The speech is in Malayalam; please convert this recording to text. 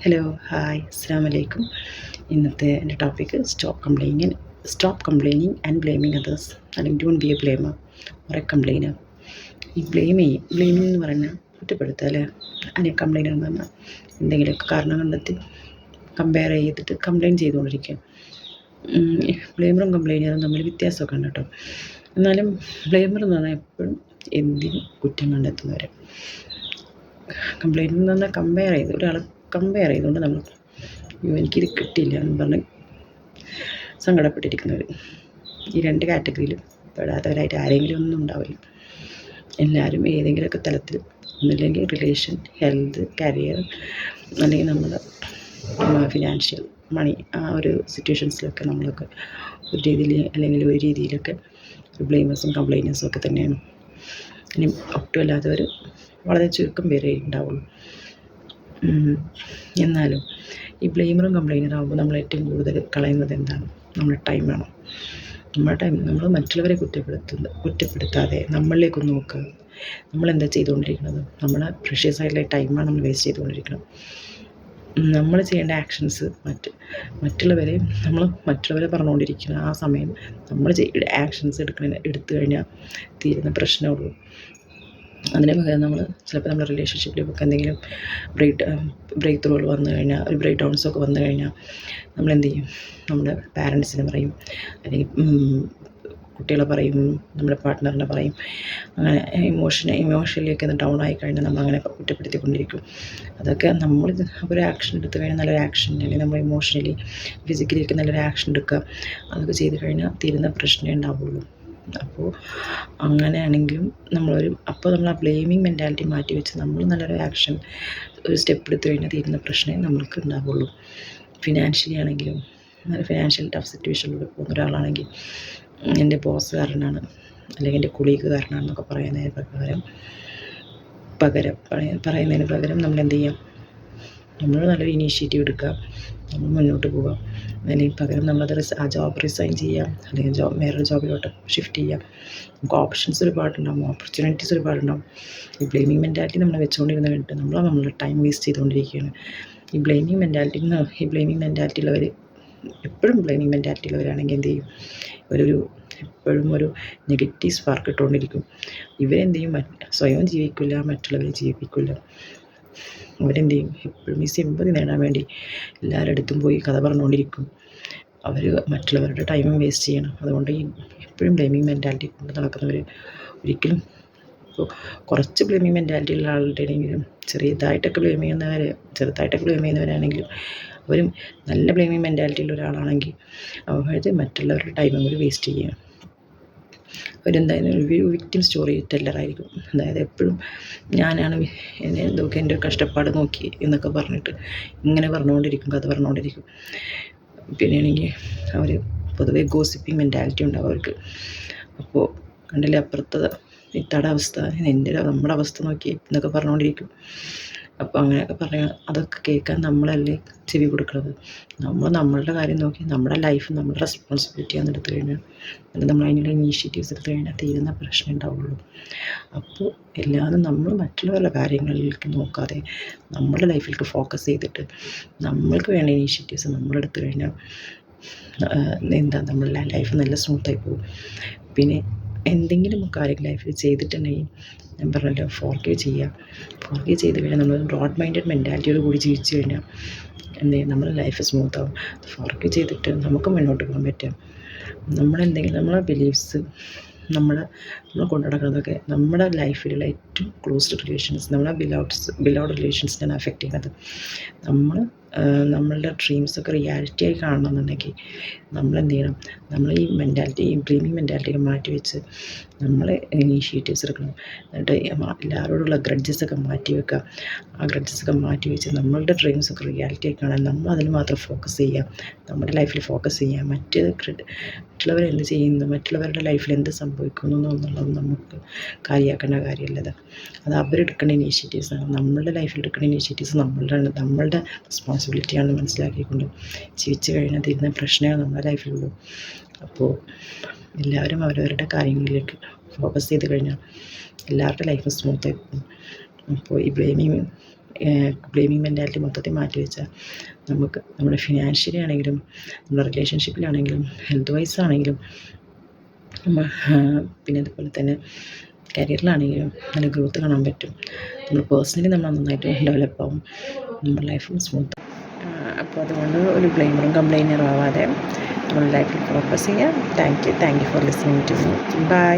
ഹലോ ഹായ് അസ്സാം വലൈക്കും. ഇന്നത്തെ എൻ്റെ topic stop complaining and blaming others, അല്ലെങ്കിൽ don't be a blamer or a complainer. ഈ ബ്ലെയിമിങ് എന്ന് പറഞ്ഞാൽ കുറ്റപ്പെടുത്തുക അല്ലേ. അല്ലെങ്കിൽ കംപ്ലൈനർ എന്ന് പറഞ്ഞാൽ എന്തെങ്കിലുമൊക്കെ കാരണം കണ്ടെത്തി കമ്പയർ ചെയ്തിട്ട് കംപ്ലയിൻറ്റ് ചെയ്തുകൊണ്ടിരിക്കുക. ബ്ലെയിമറും കംപ്ലൈനറും തമ്മിൽ വ്യത്യാസമൊക്കെ ഉണ്ട് കേട്ടോ. എന്നാലും ബ്ലെയിമർ എന്ന് പറഞ്ഞാൽ എപ്പോഴും എന്തിനും കുറ്റം കണ്ടെത്തുന്നവർ. കംപ്ലൈൻറ്റ് എന്ന് പറഞ്ഞാൽ കമ്പയർ ചെയ്തുകൊണ്ട് നമ്മൾ എനിക്കിത് കിട്ടിയില്ല എന്ന് പറഞ്ഞ് സങ്കടപ്പെട്ടിരിക്കുന്നവർ. ഈ രണ്ട് കാറ്റഗറിയിലും പെടാത്തവരായിട്ട് ആരെങ്കിലും ഒന്നും ഉണ്ടാവില്ല. എല്ലാവരും ഏതെങ്കിലുമൊക്കെ തലത്തിൽ, ഒന്നില്ലെങ്കിൽ റിലേഷൻ, ഹെൽത്ത്, കരിയർ, അല്ലെങ്കിൽ നമ്മൾ ഫിനാൻഷ്യൽ മണി, ആ ഒരു സിറ്റുവേഷൻസിലൊക്കെ നമ്മളൊക്കെ ഒരു രീതിയിലൊക്കെ ബ്ലെയിമേഴ്സും കംപ്ലൈനേഴ്സും ഒക്കെ തന്നെയാണ്. ഇനി ഒട്ടുമല്ലാത്തവർ വളരെ ചുരുക്കം പേരേ ഉണ്ടാവുള്ളൂ. എന്നാലും ഈ ബ്ലെയിമറും കംപ്ലൈനറും ആകുമ്പോൾ നമ്മൾ ഏറ്റവും കൂടുതൽ കളയുന്നത് എന്താണ്? നമ്മുടെ ടൈമാണ്. നമ്മുടെ ടൈം നമ്മൾ മറ്റുള്ളവരെ കുറ്റപ്പെടുത്താതെ നമ്മളിലേക്കൊന്ന് നോക്കുക. നമ്മളെന്താ ചെയ്തുകൊണ്ടിരിക്കുന്നത്? നമ്മുടെ പ്രഷ്യസ് ആയിട്ടുള്ള ടൈമാണ് നമ്മൾ വേസ്റ്റ് ചെയ്തുകൊണ്ടിരിക്കുന്നത്. നമ്മൾ ചെയ്യേണ്ട ആക്ഷൻസ് മറ്റുള്ളവരെ പറഞ്ഞുകൊണ്ടിരിക്കുന്ന ആ സമയം നമ്മൾ ആക്ഷൻസ് എടുത്തു കഴിഞ്ഞാൽ തീരുന്ന പ്രശ്നമുള്ളൂ. അതിന് പകരം നമ്മൾ റിലേഷൻഷിപ്പിലൊക്കെ എന്തെങ്കിലും ബ്രേക്ക് ത്രൂകൾ വന്നു കഴിഞ്ഞാൽ, ഒരു ബ്രേക്ക് ഡൗൺസൊക്കെ വന്നു കഴിഞ്ഞാൽ നമ്മളെന്ത് ചെയ്യും? നമ്മുടെ പാരൻസിനെ പറയും, അല്ലെങ്കിൽ കുട്ടികളെ പറയും, നമ്മുടെ പാർട്ട്ണറിനെ പറയും. അങ്ങനെ ഇമോഷണലിയൊക്കെ ഡൗൺ ആയി കഴിഞ്ഞാൽ നമ്മളങ്ങനെ കുറ്റപ്പെടുത്തിക്കൊണ്ടിരിക്കും. അതൊക്കെ നമ്മൾ ഒരു ആക്ഷൻ എടുത്തു കഴിഞ്ഞാൽ, നല്ലൊരു ആക്ഷൻ, അല്ലെങ്കിൽ നമ്മൾ ഇമോഷണലി ഫിസിക്കലിയൊക്കെ നല്ലൊരു ആക്ഷൻ എടുക്കുക, അതൊക്കെ ചെയ്ത് കഴിഞ്ഞാൽ തീരുന്ന പ്രശ്നമേ ഉണ്ടാവുള്ളൂ. അപ്പോൾ അങ്ങനെയാണെങ്കിലും നമ്മൾ ആ ബ്ലെയിമിങ് മെൻറ്റാലിറ്റി മാറ്റി വെച്ച് നമ്മൾ നല്ലൊരു ആക്ഷൻ, ഒരു സ്റ്റെപ്പ് എടുത്തു കഴിഞ്ഞാൽ തീരുന്ന പ്രശ്നമേ നമ്മൾക്ക് ഉണ്ടാവുള്ളൂ. ഫിനാൻഷ്യലി ആണെങ്കിലും, ഫിനാൻഷ്യൽ ടഫ് സിറ്റുവേഷനിലൂടെ പോകുന്ന ഒരാളാണെങ്കിൽ എൻ്റെ ബോസ് കാരണമാണ്, അല്ലെങ്കിൽ എൻ്റെ കൊളീഗ് കാരണമാണെന്നൊക്കെ പറയുന്നതിന് പകരം നമ്മൾ എന്ത് ചെയ്യാം? നമ്മൾ നല്ലൊരു ഇനീഷ്യേറ്റീവ് എടുക്കുക, നമ്മൾ മുന്നോട്ട് പോകാം. അല്ലെങ്കിൽ പകരം നമ്മളത് ആ ജോബ് റിസൈൻ ചെയ്യാം, അല്ലെങ്കിൽ വേറൊരു ജോബിലോട്ട് ഷിഫ്റ്റ് ചെയ്യാം. നമുക്ക് ഓപ്ഷൻസ് ഒരുപാടുണ്ടാകും, ഓപ്പർച്യൂണിറ്റീസ് ഒരുപാടുണ്ടാകും. ഈ ബ്ലെയിമിങ് മെൻറ്റാലിറ്റി നമ്മൾ വെച്ചുകൊണ്ടിരുന്ന വേണ്ടിയിട്ട് നമ്മളുടെ ടൈം വേസ്റ്റ് ചെയ്തുകൊണ്ടിരിക്കുകയാണ്. ഈ ബ്ലെയിമിങ് മെൻറ്റാലിറ്റി ഉള്ളവർ, എപ്പോഴും ബ്ലെയിമിങ് മെൻറ്റാലിറ്റി ഉള്ളവരാണെങ്കിൽ എന്ത് ചെയ്യും? എപ്പോഴും ഒരു നെഗറ്റീവ് സ്പാർക്ക് ഇട്ടുകൊണ്ടിരിക്കും. ഇവരെന്ത് ചെയ്യും? സ്വയം ജീവിക്കില്ല, മറ്റുള്ളവരെ ജീവിപ്പിക്കില്ല. അവരെന്ത് ചെയ്യും? എപ്പോഴും ഈ സിമ്പതി നേടാൻ വേണ്ടി എല്ലാവരുടെ അടുത്തും പോയി കഥ പറഞ്ഞുകൊണ്ടിരിക്കും. അവർ മറ്റുള്ളവരുടെ ടൈമും വേസ്റ്റ് ചെയ്യണം. അതുകൊണ്ട് ഈ എപ്പോഴും ബ്ലെയിമിങ് മെൻറ്റാലിറ്റി കൊണ്ട് നടക്കുന്നവർ ഒരിക്കലും, ഇപ്പോൾ കുറച്ച് ബ്ലെയിമിങ് മെൻറ്റാലിറ്റി ഉള്ള ആളുടെ ആണെങ്കിലും, ചെറുതായിട്ടൊക്കെ ബ്ലെയിം ചെയ്യുന്നവരാണെങ്കിലും, അവരും നല്ല ബ്ലെയിമിങ് മെൻറ്റാലിറ്റി ഉള്ള ഒരാളാണെങ്കിൽ അവർ മറ്റുള്ളവരുടെ ടൈമും കൂടി വേസ്റ്റ് ചെയ്യുക. അവരെന്തായാലും ഒരു വിക്ടിം സ്റ്റോറി ടെല്ലറായിരിക്കും. അതായത് എപ്പോഴും ഞാനാണ് എൻ്റെ കഷ്ടപ്പാട് നോക്കി എന്നൊക്കെ പറഞ്ഞിട്ട് ഇങ്ങനെ കഥ പറഞ്ഞുകൊണ്ടിരിക്കും. പിന്നെയാണെങ്കിൽ അവർ പൊതുവെ ഗോസിപ്പിംഗ് മെൻറ്റാലിറ്റി ഉണ്ടാവും അവർക്ക്. അപ്പോൾ കണ്ടില്ലേ, അപ്പുറത്തെ ഇത്താടെ അവസ്ഥ, നമ്മുടെ അവസ്ഥ നോക്കി എന്നൊക്കെ പറഞ്ഞുകൊണ്ടിരിക്കും. അപ്പോൾ അങ്ങനെയൊക്കെ പറയാം. അതൊക്കെ കേൾക്കാൻ നമ്മളല്ലേ ചെവി കൊടുക്കുന്നത്? നമ്മളുടെ കാര്യം നോക്കി നമ്മുടെ ലൈഫ് നമ്മുടെ റെസ്പോൺസിബിലിറ്റിയാണെന്ന് എടുത്തു കഴിഞ്ഞാൽ, നമ്മൾ അതിനുള്ള ഇനീഷ്യേറ്റീവ്സ് എടുത്തു കഴിഞ്ഞാൽ തീരുന്ന പ്രശ്നം ഉണ്ടാവുള്ളൂ. അപ്പോൾ എല്ലാവരും നമ്മൾ മറ്റുള്ളവരുടെ കാര്യങ്ങളിലേക്ക് നോക്കാതെ നമ്മുടെ ലൈഫിലേക്ക് ഫോക്കസ് ചെയ്തിട്ട് നമ്മൾക്ക് വേണ്ട ഇനീഷ്യേറ്റീവ്സ് നമ്മളെടുത്തു കഴിഞ്ഞാൽ നമ്മളുടെ ലൈഫ് നല്ല സ്മൂത്തായി പോകും. പിന്നെ എന്തെങ്കിലും കാര്യം ലൈഫിൽ ചെയ്തിട്ടുണ്ടെങ്കിൽ ഞാൻ പറഞ്ഞല്ലോ, ഫോർഗീവ് ചെയ്ത് കഴിഞ്ഞാൽ നമ്മൾ ബ്രോഡ് മൈൻഡഡ് മെൻറ്റാലിറ്റിയോട് കൂടി ജീവിച്ചു കഴിഞ്ഞാൽ എന്ത് ചെയ്യും? നമ്മുടെ ലൈഫ് സ്മൂത്താവും. ഫോർഗീവ് ചെയ്തിട്ട് നമുക്ക് മുന്നോട്ട് പോകാൻ പറ്റും. നമ്മളെ ബിലീഫ്സ്, നമ്മൾ കൊണ്ടു നടക്കുന്നതൊക്കെ നമ്മുടെ ലൈഫിലുള്ള ഏറ്റവും ക്ലോസ്ഡ് റിലേഷൻസ്, നമ്മളെ ബിലൗഡ് റിലേഷൻസിനാണ് അഫക്റ്റ് ചെയ്യുന്നത്. നമ്മളുടെ ഡ്രീംസൊക്കെ റിയാലിറ്റിയായി കാണണമെന്നുണ്ടെങ്കിൽ നമ്മളെന്ത് ചെയ്യണം? നമ്മൾ ഈ ബ്ലെയിമിങ് മെൻറ്റാലിറ്റിയൊക്കെ മാറ്റി വെച്ച് നമ്മൾ ഇനീഷ്യേറ്റീവ്സ് എടുക്കണം. എന്നിട്ട് എല്ലാവരോടുള്ള ഗ്രഡ്ജസൊക്കെ മാറ്റി വെക്കുക. ആ ഗ്രഡ്ജസൊക്കെ മാറ്റി വെച്ച് നമ്മളുടെ ഡ്രീംസൊക്കെ റിയാലിറ്റിയായി കാണാൻ നമ്മൾ അതിന് മാത്രം ഫോക്കസ് ചെയ്യുക. നമ്മുടെ ലൈഫിൽ ഫോക്കസ് ചെയ്യുക. മറ്റുള്ളവരെന്ത് ചെയ്യുന്നു, മറ്റുള്ളവരുടെ ലൈഫിൽ എന്ത് സംഭവിക്കുന്നു എന്നുള്ളത് നമുക്ക് കാര്യമാക്കേണ്ട കാര്യമല്ലത്. അത് അവരെടുക്കേണ്ട ഇനീഷ്യേറ്റീവ്സാണ്. നമ്മളുടെ ലൈഫിൽ എടുക്കേണ്ട ഇനീഷ്യേറ്റീവ്സ് നമ്മളുടെ റെസ്പോൺസിബിലിറ്റിയാണെന്ന് മനസ്സിലാക്കിക്കൊണ്ട് ജീവിച്ചു കഴിഞ്ഞാൽ തീരുന്ന പ്രശ്നമേ നമ്മുടെ ലൈഫിലുള്ളൂ. അപ്പോൾ എല്ലാവരും അവരവരുടെ കാര്യങ്ങളിലേക്ക് ഫോക്കസ് ചെയ്ത് കഴിഞ്ഞാൽ എല്ലാവരുടെ ലൈഫും സ്മൂത്തായി പോകും. അപ്പോൾ ഈ ബ്ലെയിമിങ് ബ്ലെയിമിങ് മെൻറ്റാലിറ്റി മൊത്തത്തിൽ മാറ്റി വെച്ചാൽ നമുക്ക് നമ്മുടെ ഫിനാൻഷ്യലി ആണെങ്കിലും നമ്മുടെ റിലേഷൻഷിപ്പിലാണെങ്കിലും ഹെൽത്ത് വൈസ് ആണെങ്കിലും പിന്നെ അതുപോലെ തന്നെ കരിയറിലാണെങ്കിലും നല്ല ഗ്രോത്ത് കാണാൻ പറ്റും. നമ്മൾ പേഴ്സണലി നമ്മൾ നന്നായിട്ട് ഡെവലപ്പ് ആവും, നമ്മുടെ ലൈഫും സ്മൂത്ത്. അപ്പോൾ അതുകൊണ്ട് ഒരു ബ്ലെയിമറും കംപ്ലൈനറും ആവാതെ നമ്മുടെ ലൈഫിൽ ഫോക്കസ് ചെയ്യാം. Thank you for listening to me. By.